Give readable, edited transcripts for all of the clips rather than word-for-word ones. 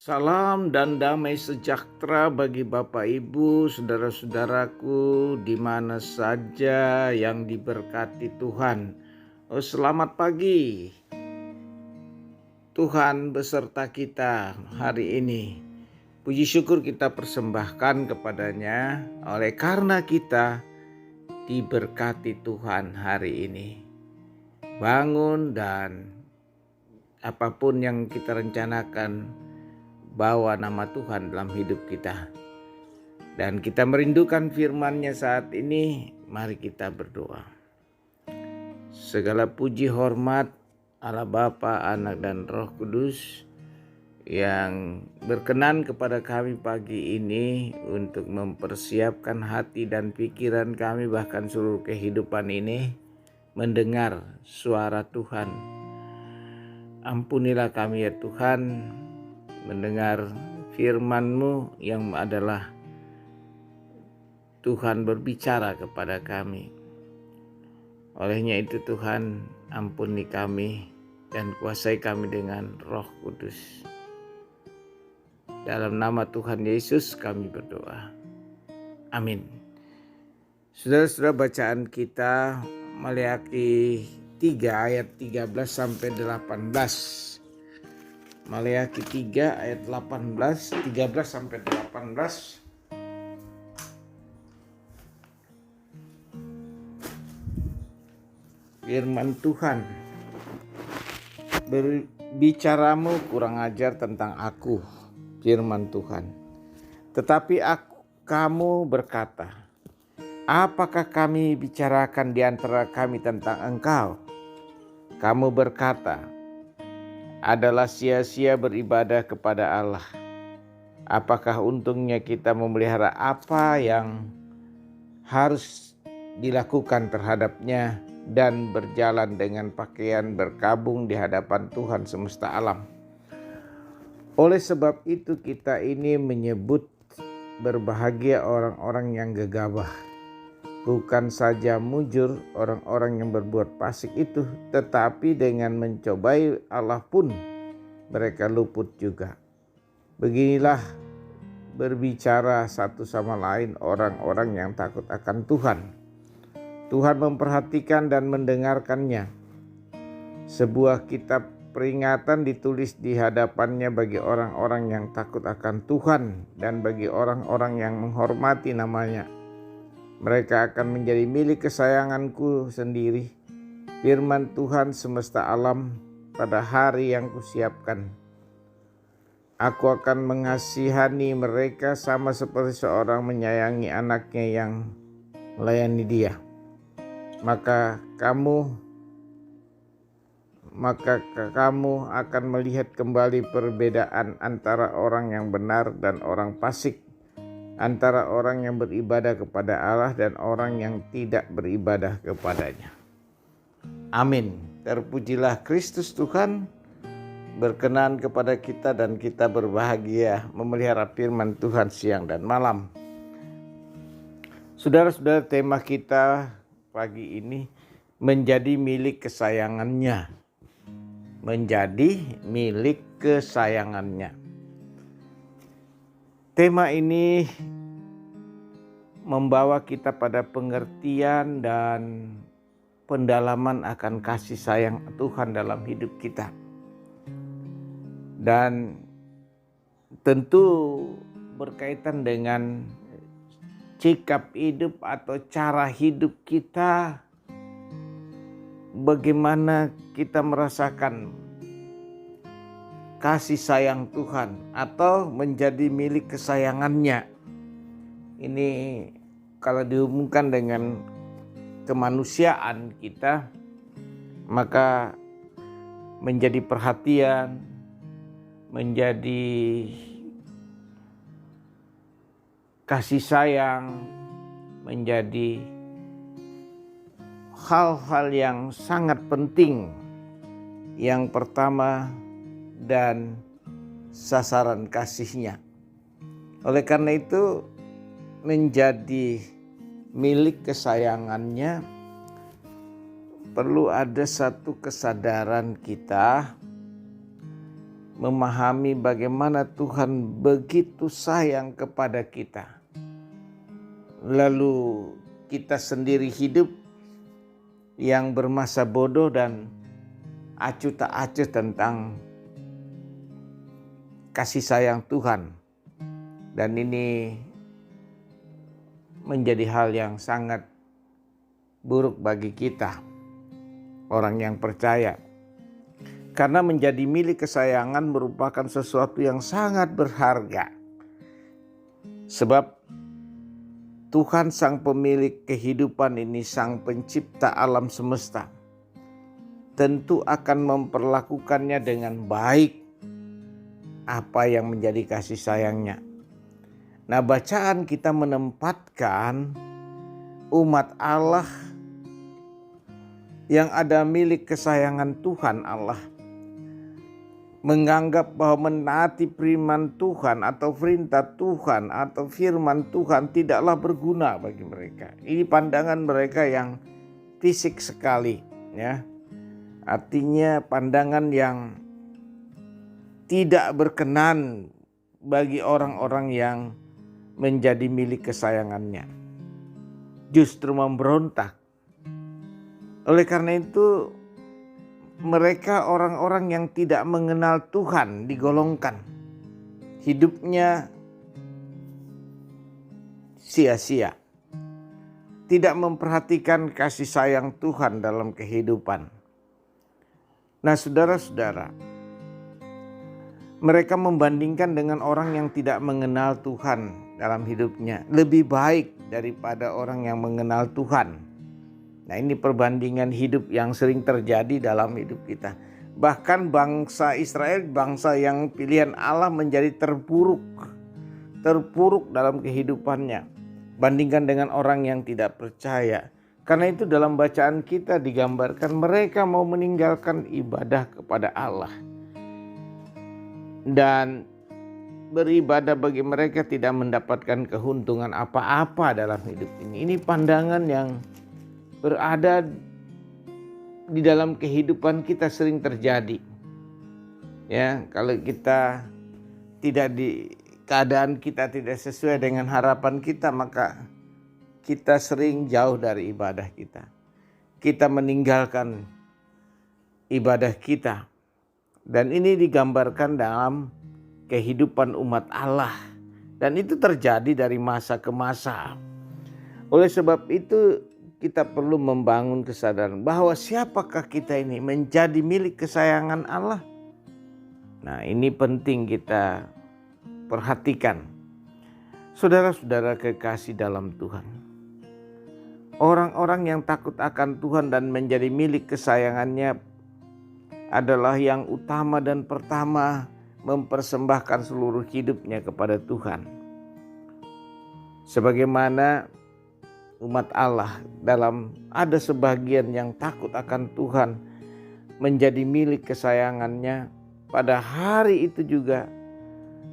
Salam dan damai sejahtera bagi Bapak Ibu, saudara-saudaraku di mana saja yang diberkati Tuhan. Selamat pagi. Tuhan beserta kita hari ini. Puji syukur kita persembahkan kepadanya oleh karena kita diberkati Tuhan hari ini. Bangun dan apapun yang kita rencanakan, bawa nama Tuhan dalam hidup kita. Dan kita merindukan firman-Nya saat ini, mari kita berdoa. Segala puji hormat Allah Bapa, Anak dan Roh Kudus yang berkenan kepada kami pagi ini untuk mempersiapkan hati dan pikiran kami bahkan seluruh kehidupan ini mendengar suara Tuhan. Ampunilah kami ya Tuhan, mendengar firman-Mu yang adalah Tuhan berbicara kepada kami. Olehnya itu Tuhan, ampuni kami dan kuasai kami dengan Roh Kudus. Dalam nama Tuhan Yesus kami berdoa. Amin. Saudara-saudara, bacaan kita Maleakhi 3 ayat 13 sampai 18. Maleakhi 3 ayat 13 sampai 18. Firman Tuhan, berbicaramu kurang ajar tentang aku, firman Tuhan. Tetapi kamu berkata, apakah kami bicarakan di antara kami tentang engkau? Kamu berkata, adalah sia-sia beribadah kepada Allah. Apakah untungnya kita memelihara apa yang harus dilakukan terhadapnya dan berjalan dengan pakaian berkabung di hadapan Tuhan semesta alam? Oleh sebab itu kita ini menyebut berbahagia orang-orang yang gegabah. Bukan saja mujur orang-orang yang berbuat fasik itu, tetapi dengan mencobai Allah pun mereka luput juga. Beginilah berbicara satu sama lain orang-orang yang takut akan Tuhan. Tuhan memperhatikan dan mendengarkannya. Sebuah kitab peringatan ditulis di hadapannya bagi orang-orang yang takut akan Tuhan dan bagi orang-orang yang menghormati namanya. Mereka akan menjadi milik kesayanganku sendiri, firman Tuhan semesta alam pada hari yang kusiapkan. Aku akan mengasihani mereka sama seperti seorang menyayangi anaknya yang melayani dia. Maka kamu akan melihat kembali perbedaan antara orang yang benar dan orang fasik, antara orang yang beribadah kepada Allah dan orang yang tidak beribadah kepadanya. Amin. Terpujilah Kristus Tuhan, berkenan kepada kita dan kita berbahagia memelihara firman Tuhan siang dan malam. Saudara-saudara, tema kita pagi ini menjadi milik kesayangannya. Menjadi milik kesayangannya. Tema ini membawa kita pada pengertian dan pendalaman akan kasih sayang Tuhan dalam hidup kita. Dan tentu berkaitan dengan sikap hidup atau cara hidup kita, bagaimana kita merasakan kasih sayang Tuhan atau menjadi milik kesayangannya. Ini kalau dihubungkan dengan kemanusiaan kita, maka menjadi perhatian, menjadi kasih sayang, menjadi hal-hal yang sangat penting. Yang pertama, dan sasaran kasihnya. Oleh karena itu, menjadi milik kesayangannya perlu ada satu kesadaran kita memahami bagaimana Tuhan begitu sayang kepada kita. Lalu kita sendiri hidup yang bermasa bodoh dan acuh tak acuh tentang kasih sayang Tuhan. Dan ini menjadi hal yang sangat buruk bagi kita, orang yang percaya. Karena menjadi milik kesayangan merupakan sesuatu yang sangat berharga. Sebab Tuhan sang pemilik kehidupan ini, sang pencipta alam semesta, tentu akan memperlakukannya dengan baik apa yang menjadi kasih sayangnya. Nah, bacaan kita menempatkan umat Allah yang ada milik kesayangan Tuhan Allah menganggap bahwa menaati firman Tuhan atau perintah Tuhan atau firman Tuhan tidaklah berguna bagi mereka. Ini pandangan mereka yang fisik sekali, ya. Artinya pandangan yang tidak berkenan bagi orang-orang yang menjadi milik kesayangannya. Justru memberontak. Oleh karena itu, mereka orang-orang yang tidak mengenal Tuhan digolongkan. Hidupnya sia-sia. Tidak memperhatikan kasih sayang Tuhan dalam kehidupan. Nah, saudara-saudara, mereka membandingkan dengan orang yang tidak mengenal Tuhan dalam hidupnya. Lebih baik daripada orang yang mengenal Tuhan. Nah, ini perbandingan hidup yang sering terjadi dalam hidup kita. Bahkan bangsa Israel, bangsa yang pilihan Allah, menjadi terpuruk dalam kehidupannya. Bandingkan dengan orang yang tidak percaya. Karena itu dalam bacaan kita digambarkan mereka mau meninggalkan ibadah kepada Allah. Dan beribadah bagi mereka tidak mendapatkan keuntungan apa-apa dalam hidup ini. Ini pandangan yang berada di dalam kehidupan kita sering terjadi. Ya, kalau kita keadaan kita tidak sesuai dengan harapan kita, maka kita sering jauh dari ibadah kita. Kita meninggalkan ibadah kita. Dan ini digambarkan dalam kehidupan umat Allah. Dan itu terjadi dari masa ke masa. Oleh sebab itu, kita perlu membangun kesadaran bahwa siapakah kita ini menjadi milik kesayangan Allah. Nah, ini penting kita perhatikan. Saudara-saudara kekasih dalam Tuhan. Orang-orang yang takut akan Tuhan dan menjadi milik kesayangannya adalah yang utama dan pertama mempersembahkan seluruh hidupnya kepada Tuhan. Sebagaimana umat Allah ada sebagian yang takut akan Tuhan menjadi milik kesayangannya, pada hari itu juga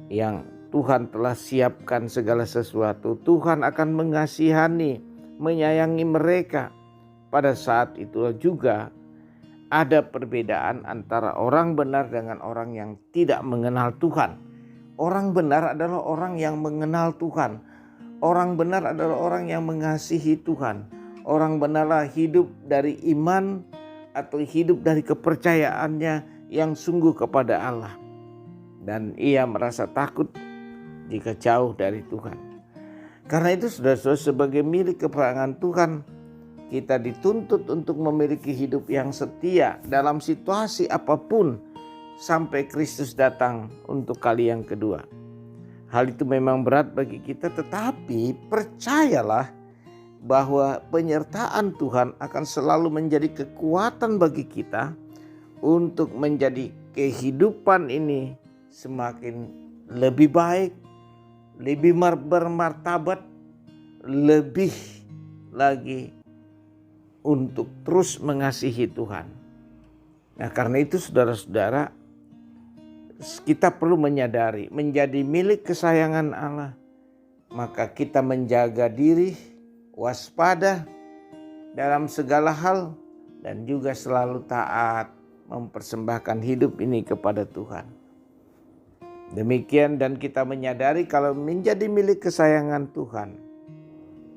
yang Tuhan telah siapkan segala sesuatu. Tuhan akan mengasihani, menyayangi mereka. Pada saat itulah juga ada perbedaan antara orang benar dengan orang yang tidak mengenal Tuhan. Orang benar adalah orang yang mengenal Tuhan. Orang benar adalah orang yang mengasihi Tuhan. Orang benarlah hidup dari iman atau hidup dari kepercayaannya yang sungguh kepada Allah. Dan ia merasa takut jika jauh dari Tuhan. Karena itu saudara-saudara, sebagai milik keperangan Tuhan, kita dituntut untuk memiliki hidup yang setia dalam situasi apapun sampai Kristus datang untuk kali yang kedua. Hal itu memang berat bagi kita, tetapi percayalah bahwa penyertaan Tuhan akan selalu menjadi kekuatan bagi kita untuk menjadi kehidupan ini semakin lebih baik, lebih bermartabat, lebih lagi untuk terus mengasihi Tuhan. Nah, karena itu saudara-saudara, kita perlu menyadari menjadi milik kesayangan Allah, maka kita menjaga diri, waspada dalam segala hal, dan juga selalu taat mempersembahkan hidup ini kepada Tuhan. Demikian dan kita menyadari kalau menjadi milik kesayangan Tuhan,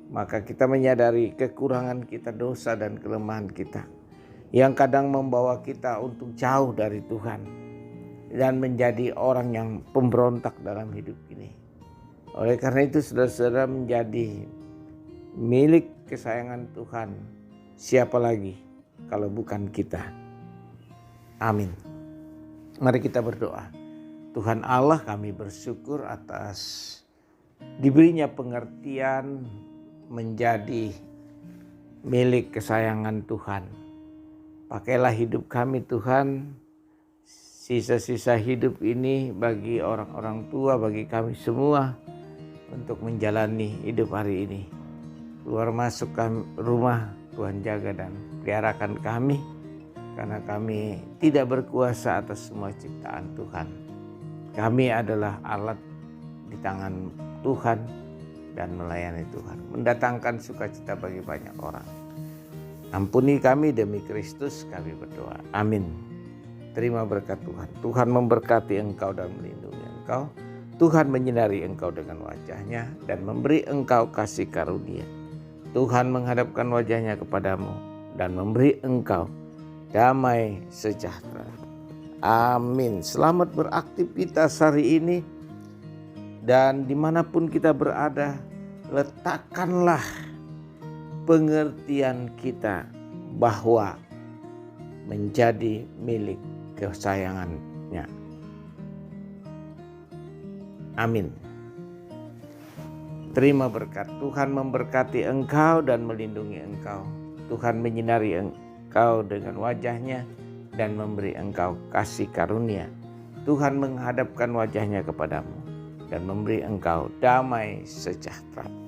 maka kita menyadari kekurangan kita, dosa dan kelemahan kita yang kadang membawa kita untuk jauh dari Tuhan dan menjadi orang yang pemberontak dalam hidup ini. Oleh karena itu saudara-saudara, menjadi milik kesayangan Tuhan, siapa lagi kalau bukan kita? Amin. Mari kita berdoa. Tuhan Allah, kami bersyukur atas diberinya pengertian menjadi milik kesayangan Tuhan. Pakailah hidup kami Tuhan, sisa-sisa hidup ini bagi orang-orang tua, bagi kami semua untuk menjalani hidup hari ini. Keluar masuk rumah, Tuhan jaga dan peliharakan kami, karena kami tidak berkuasa atas semua ciptaan Tuhan. Kami adalah alat di tangan Tuhan dan melayani Tuhan, mendatangkan sukacita bagi banyak orang. Ampuni kami demi Kristus kami berdoa. Amin. Terima berkat Tuhan. Tuhan memberkati engkau dan melindungi engkau. Tuhan menyinari engkau dengan wajah-Nya dan memberi engkau kasih karunia. Tuhan menghadapkan wajah-Nya kepadamu dan memberi engkau damai sejahtera. Amin. Selamat beraktivitas hari ini. Dan dimanapun kita berada, letakkanlah pengertian kita bahwa menjadi milik kesayangannya. Amin. Terima berkat. Tuhan memberkati engkau dan melindungi engkau. Tuhan menyinari engkau dengan wajah-Nya dan memberi engkau kasih karunia. Tuhan menghadapkan wajah-Nya kepadamu dan memberi engkau damai sejahtera.